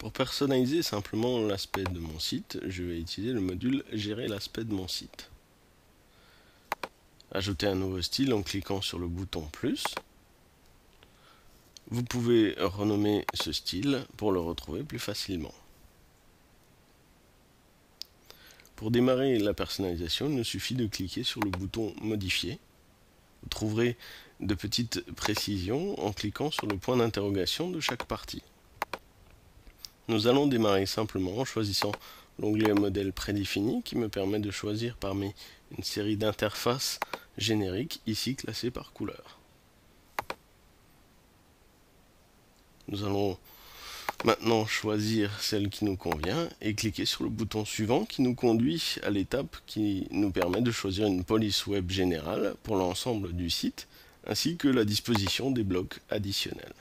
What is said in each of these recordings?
Pour personnaliser simplement l'aspect de mon site, je vais utiliser le module Gérer l'aspect de mon site. Ajouter un nouveau style en cliquant sur le bouton plus. Vous pouvez renommer ce style pour le retrouver plus facilement. Pour démarrer la personnalisation, il nous suffit de cliquer sur le bouton Modifier. Vous trouverez de petites précisions en cliquant sur le point d'interrogation de chaque partie. Nous allons démarrer simplement en choisissant l'onglet Modèle prédéfini qui me permet de choisir parmi une série d'interfaces génériques ici classées par couleur. Nous allons maintenant choisir celle qui nous convient et cliquer sur le bouton suivant qui nous conduit à l'étape qui nous permet de choisir une police web générale pour l'ensemble du site ainsi que la disposition des blocs additionnels.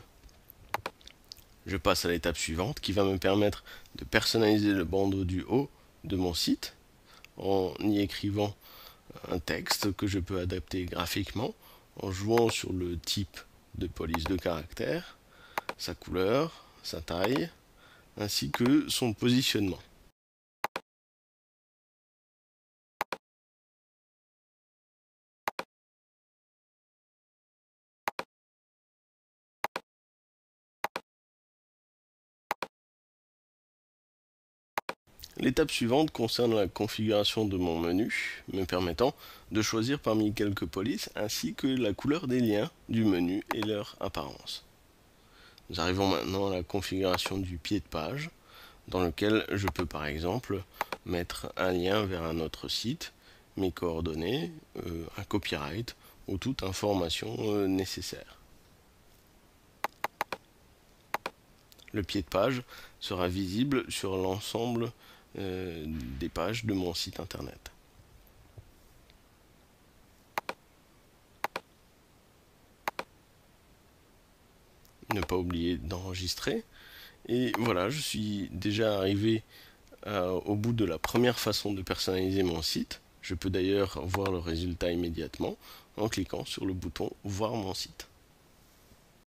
Je passe à l'étape suivante qui va me permettre de personnaliser le bandeau du haut de mon site en y écrivant un texte que je peux adapter graphiquement en jouant sur le type de police de caractère, sa couleur, sa taille, ainsi que son positionnement. L'étape suivante concerne la configuration de mon menu, me permettant de choisir parmi quelques polices ainsi que la couleur des liens du menu et leur apparence. Nous arrivons maintenant à la configuration du pied de page, dans lequel je peux par exemple mettre un lien vers un autre site, mes coordonnées, un copyright ou toute information nécessaire. Le pied de page sera visible sur l'ensemble des pages de mon site internet. Ne pas oublier d'enregistrer. Et voilà, je suis déjà arrivé au bout de la première façon de personnaliser mon site. Je peux d'ailleurs voir le résultat immédiatement en cliquant sur le bouton Voir mon site.